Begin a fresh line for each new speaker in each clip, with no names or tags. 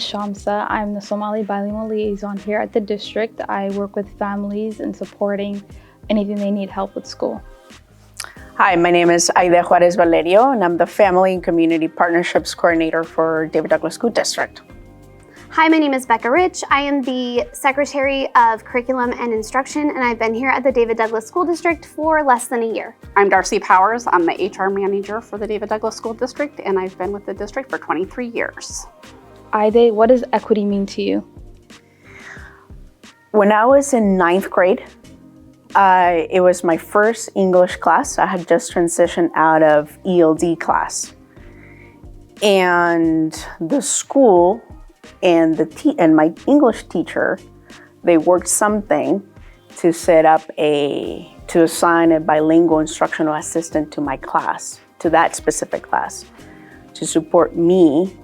is Shamsa. I'm the Somali Bilingual Liaison here at the district. I work with families and supporting anything they need help with school.
Hi, my name is Aida Juarez Valerio, and I'm the Family and Community Partnerships Coordinator for David Douglas School District.
Hi, my name is Becca Rich. I am the Secretary of Curriculum and Instruction, and I've been here at the David Douglas School District for less than a year.
I'm Darcy Powers. I'm the HR Manager for the David Douglas School District, and I've been with the district for 23 years.
Aida, what does equity mean to you?
When I was in 9th grade, it was my first English class. I had just transitioned out of ELD class. And the school and my English teacher, they worked something to to assign a bilingual instructional assistant to my class, to that specific class, to support me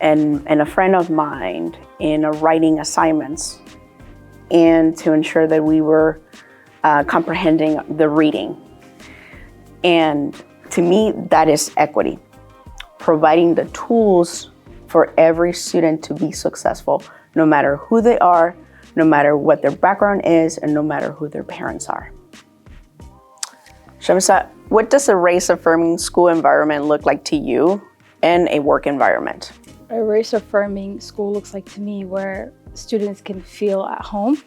and a friend of mine in writing assignments and to ensure that we were comprehending the reading. And to me, that is equity, providing the tools for every student to be successful, no matter who they are, no matter what their background is, and no matter who their parents are. Shamsa, what does a race-affirming school environment look like to you in a work environment?
A race-affirming school looks like to me where students can feel at home,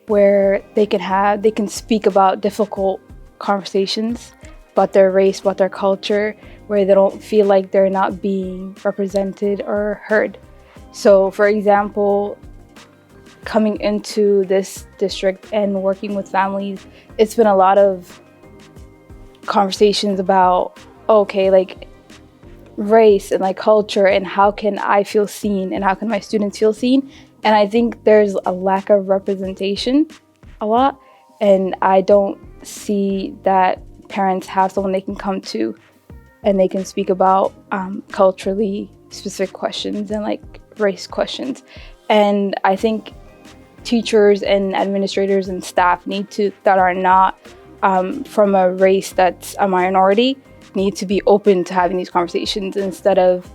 where they can speak about difficult conversations about their race, about their culture, where they don't feel like they're not being represented or heard. So, for example, coming into this district and working with families, it's been a lot of conversations about, race and culture and how can I feel seen and how can my students feel seen. And I think there's a lack of representation a lot, and I don't see that parents have someone they can come to and they can speak about culturally specific questions and race questions. And I think teachers and administrators and staff that are not from a race that's a minority need to be open to having these conversations instead of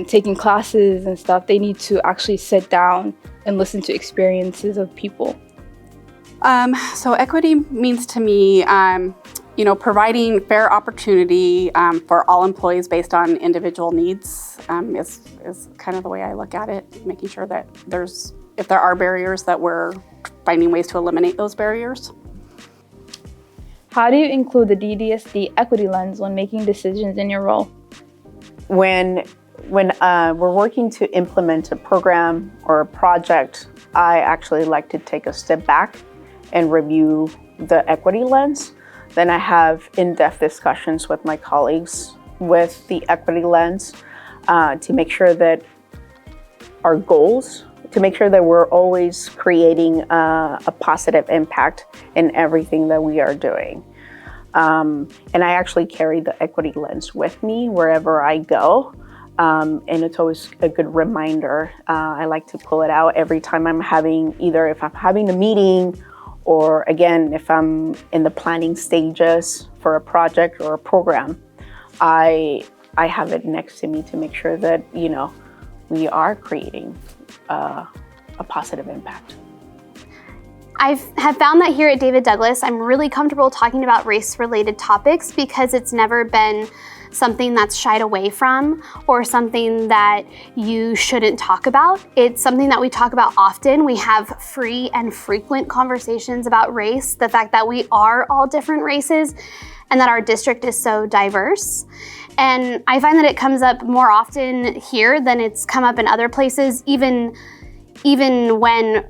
taking classes and stuff. They need to actually sit down and listen to experiences of people.
So equity means to me, providing fair opportunity for all employees based on individual needs is kind of the way I look at it, making sure that if there are barriers, that we're finding ways to eliminate those barriers.
How do you include the DDSD equity lens when making decisions in your role?
When we're working to implement a program or a project, I actually like to take a step back and review the equity lens. Then I have in-depth discussions with my colleagues with the equity lens to make sure that our goals, to make sure that we're always creating a positive impact in everything that we are doing. And I actually carry the equity lens with me wherever I go. And it's always a good reminder. I like to pull it out every time if I'm having a meeting, or again, if I'm in the planning stages for a project or a program, I have it next to me to make sure that, we are creating a positive impact.
I have found that here at David Douglas, I'm really comfortable talking about race-related topics because it's never been something that's shied away from or something that you shouldn't talk about. It's something that we talk about often. We have free and frequent conversations about race, the fact that we are all different races and that our district is so diverse. And I find that it comes up more often here than it's come up in other places, even when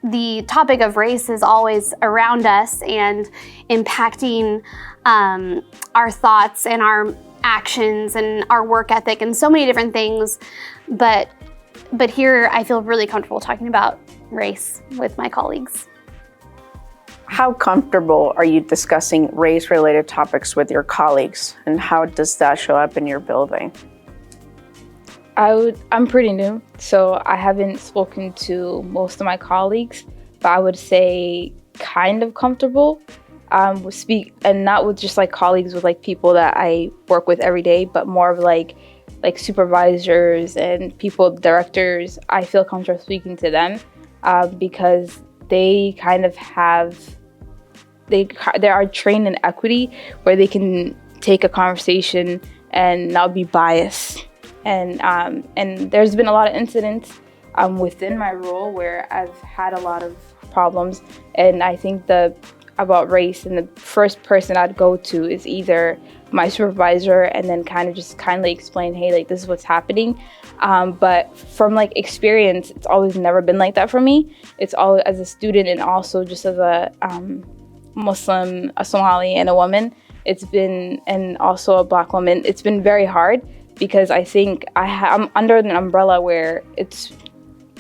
the topic of race is always around us and impacting our thoughts and our actions and our work ethic and so many different things. But here I feel really comfortable talking about race with my colleagues.
How comfortable are you discussing race-related topics with your colleagues, and how does that show up in your building?
I'm pretty new, so I haven't spoken to most of my colleagues, but I would say kind of comfortable. And not with just colleagues, with people that I work with every day, but more of like supervisors and people, directors, I feel comfortable speaking to them because they kind of they are trained in equity where they can take a conversation and not be biased. And there's been a lot of incidents within my role where I've had a lot of problems, and I think about race, and the first person I'd go to is either my supervisor, and then kind of just kindly explain, hey, like this is what's happening. But from like experience, it's always never been like that for me. It's always as a student and also just as a Muslim, a Somali, and a woman. And also a Black woman. It's been very hard because I think I'm under an umbrella where it's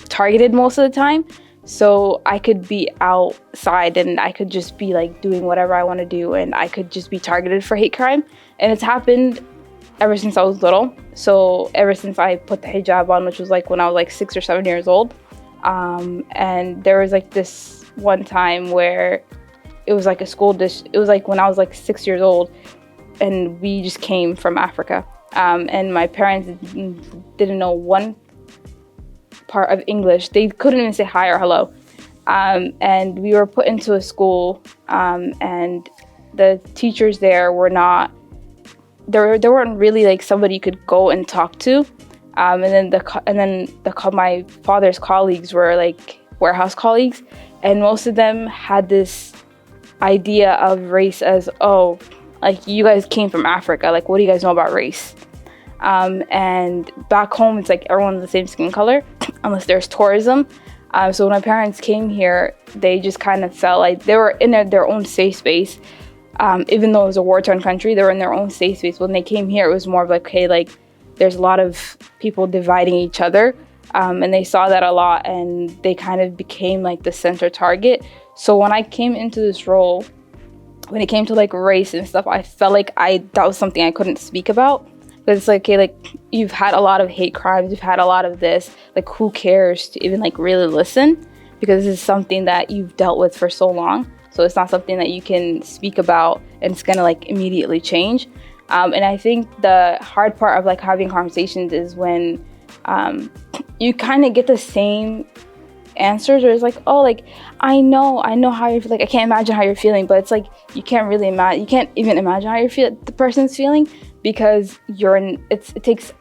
targeted most of the time. So I could be outside and I could just be like doing whatever I want to do, and I could just be targeted for hate crime. And it's happened ever since I was little. So ever since I put the hijab on, which was like when I was like 6 or 7 years old. And there was like this one time where it was like a school dish. It was like when I was like 6 years old, and we just came from Africa. And my parents didn't know one part of English. They couldn't even say hi or hello. And we were put into a school, and the teachers there were not, there weren't really like somebody you could go and talk to. And then my father's colleagues were like warehouse colleagues, and most of them had this idea of race as, oh, like you guys came from Africa, like what do you guys know about race? And back home it's like everyone's the same skin color unless there's tourism. So when my parents came here, they just kind of felt like they were in their own safe space. Even though it was a war-torn country, they were in their own safe space. When they came here, it was more of like, okay, like there's a lot of people dividing each other. And they saw that a lot, and they kind of became like the center target. So when I came into this role, when it came to like race and stuff, I felt like that was something I couldn't speak about. But it's like, okay, like you've had a lot of hate crimes, you've had a lot of this, like who cares to even like really listen? Because this is something that you've dealt with for so long. So it's not something that you can speak about and it's gonna like immediately change. And I think the hard part of like having conversations is when you kind of get the same answers, or it's like, oh, like I know how you're like I can't imagine how you're feeling, but it's like you can't even imagine how the person's feeling, because it takes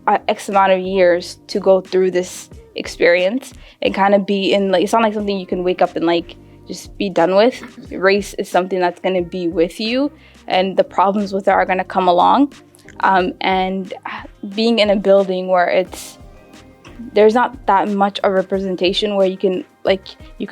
X amount of years to go through this experience and kind of be in like, it's not like something you can wake up and like just be done with. Race is something that's going to be with you, and the problems with it are going to come along. And being in a building where there's not that much of representation, where you can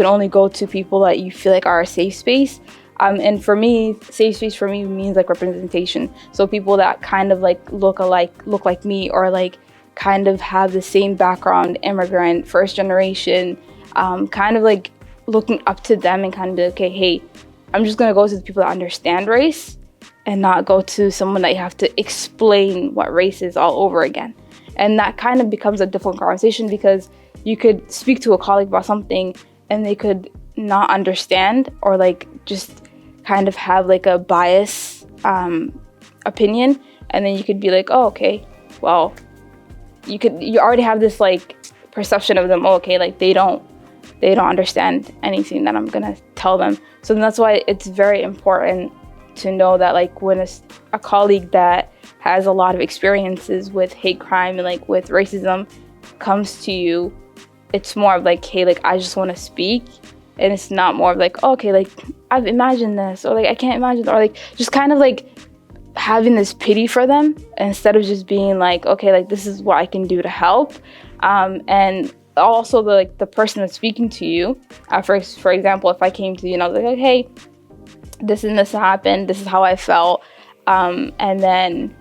only go to people that you feel like are a safe space. And for me, safe space for me means like representation. So people that kind of like look like me, or like kind of have the same background, immigrant, first generation, kind of like looking up to them and kind of be like, okay, hey, I'm just gonna go to the people that understand race and not go to someone that you have to explain what race is all over again. And that kind of becomes a difficult conversation, because you could speak to a colleague about something and they could not understand, or like just kind of have like a bias opinion, and then you could be like, oh, okay, well, you already have this like perception of them, oh, okay, like they don't understand anything that I'm gonna tell them. So then that's why it's very important to know that like when a colleague that has a lot of experiences with hate crime and like with racism comes to you, it's more of like, hey, like I just want to speak. And it's not more of like, oh, okay, like I've imagined this, or like I can't imagine, or like just kind of like having this pity for them, instead of just being like, okay, like this is what I can do to help. And also the person that's speaking to you, for example, if I came to you and I was like, hey, this and this happened, this is how I felt, and then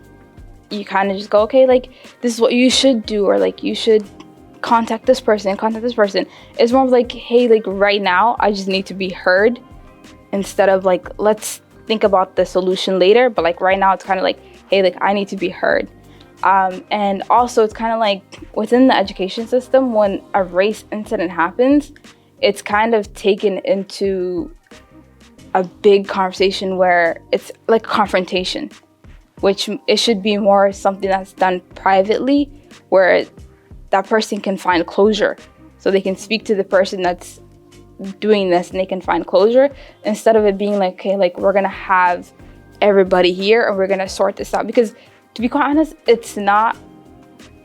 you kind of just go, okay, like this is what you should do, or like you should contact this person. It's more of like, hey, like right now I just need to be heard, instead of like let's think about the solution later. But like right now it's kind of like, hey, like I need to be heard. And also it's kind of like within the education system, when a race incident happens, it's kind of taken into a big conversation where it's like a confrontation. which it should be more something that's done privately, where that person can find closure. So they can speak to the person that's doing this and they can find closure, instead of it being like, okay, like we're gonna have everybody here and we're gonna sort this out. Because to be quite honest, it's not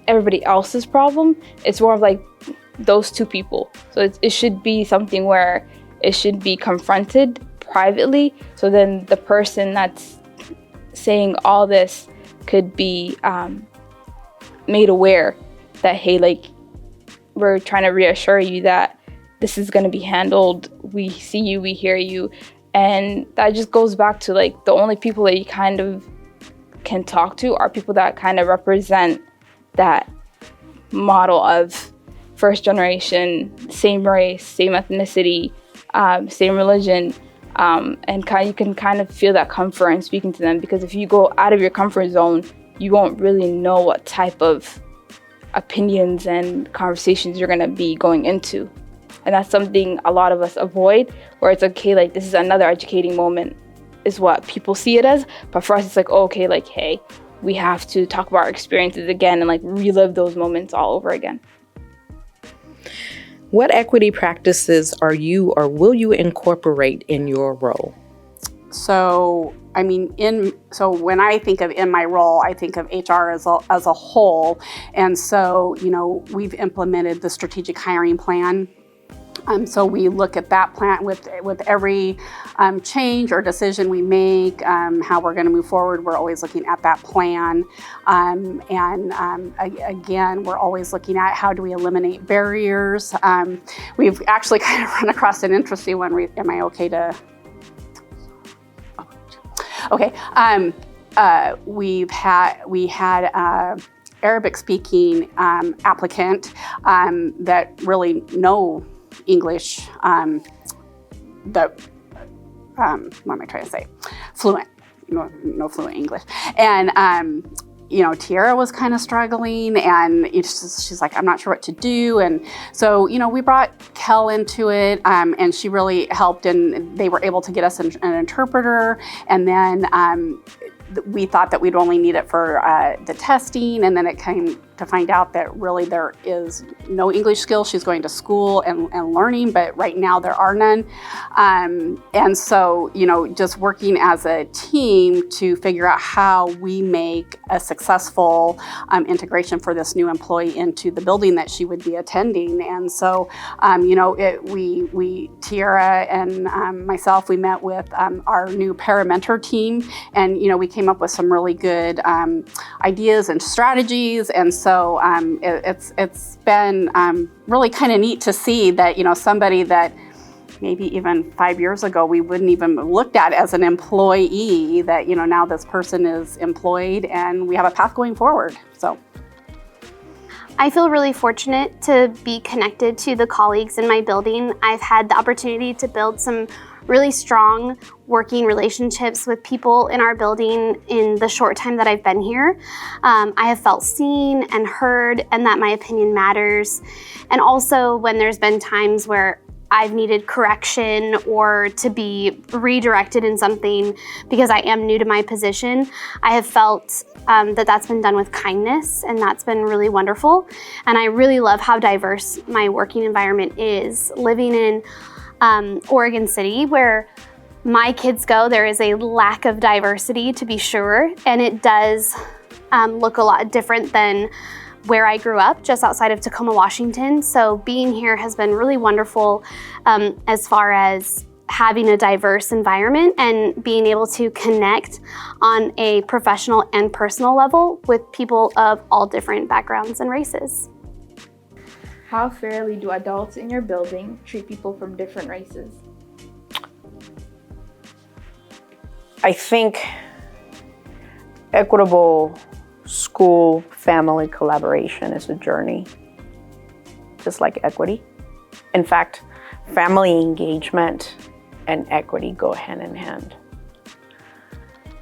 everybody else's problem. It's more of like those two people. So it should be something where it should be confronted privately. So then the person that's saying all this could be made aware that, hey, like, we're trying to reassure you that this is going to be handled. We see you, we hear you. And that just goes back to like the only people that you kind of can talk to are people that kind of represent that model of first generation, same race, same ethnicity, same religion, and you can kind of feel that comfort in speaking to them. Because if you go out of your comfort zone, you won't really know what type of opinions and conversations you're going to be going into. And that's something a lot of us avoid, where it's okay, like this is another educating moment is what people see it as. But for us, it's like, oh, okay, like, hey, we have to talk about our experiences again and like relive those moments all over again.
What equity practices are you or will you incorporate in your role?
So, I mean, when I think of in my role, I think of HR as a whole. And so, you know, we've implemented the strategic hiring plan. So we look at that plan with every change or decision we make, how we're going to move forward. We're always looking at that plan. Again, we're always looking at how do we eliminate barriers. We've actually kind of run across an interesting one. Am I okay to? Okay. We had Arabic speaking applicant that really know English, what am I trying to say? Fluent, no fluent English. And, you know, Tiara was kind of struggling, and she's like, I'm not sure what to do. And so, you know, we brought Kel into it, and she really helped, and they were able to get us an interpreter. And then we thought that we'd only need it for the testing, and then it came to find out that really there is no English skills. She's going to school and learning, but right now there are none. And so, you know, just working as a team to figure out how we make a successful integration for this new employee into the building that she would be attending. And so, you know, Tiara and myself, we met with our new para-mentor team, and, you know, we came up with some really good ideas and strategies. And so it's been really kind of neat to see that, you know, somebody that maybe even 5 years ago we wouldn't even looked at as an employee, that, you know, now this person is employed and we have a path going forward. So
I feel really fortunate to be connected to the colleagues in my building. I've had the opportunity to build some really strong working relationships with people in our building in the short time that I've been here. I have felt seen and heard, and that my opinion matters. And also when there's been times where I've needed correction or to be redirected in something because I am new to my position, I have felt that's been done with kindness, and that's been really wonderful. And I really love how diverse my working environment is. Living in Oregon City, where my kids go, there is a lack of diversity, to be sure, and it does look a lot different than where I grew up, just outside of Tacoma, Washington. So being here has been really wonderful as far as having a diverse environment and being able to connect on a professional and personal level with people of all different backgrounds and races.
How fairly do adults in your building treat people from different races?
I think equitable school-family collaboration is a journey, just like equity. In fact, family engagement and equity go hand in hand.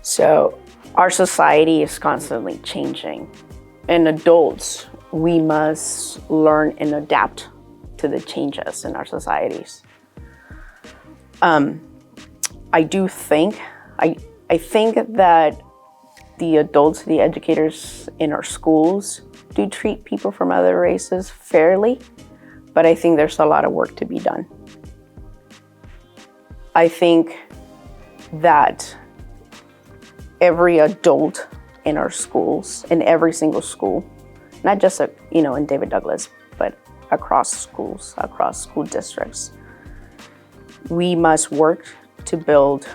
So our society is constantly changing, and adults, we must learn and adapt to the changes in our societies. I think that the adults, the educators in our schools do treat people from other races fairly, but I think there's a lot of work to be done. I think that every adult in our schools, in every single school, not just in David Douglas, but across schools, across school districts, we must work to build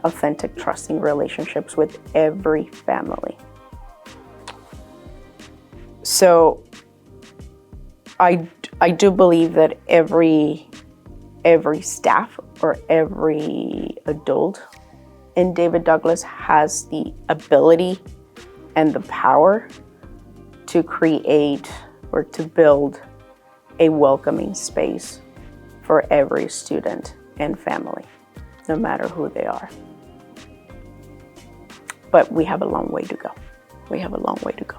authentic, trusting relationships with every family. So I do believe that every staff or every adult in David Douglas has the ability and the power to create or to build a welcoming space for every student and family, no matter who they are. But we have a long way to go. We have a long way to go.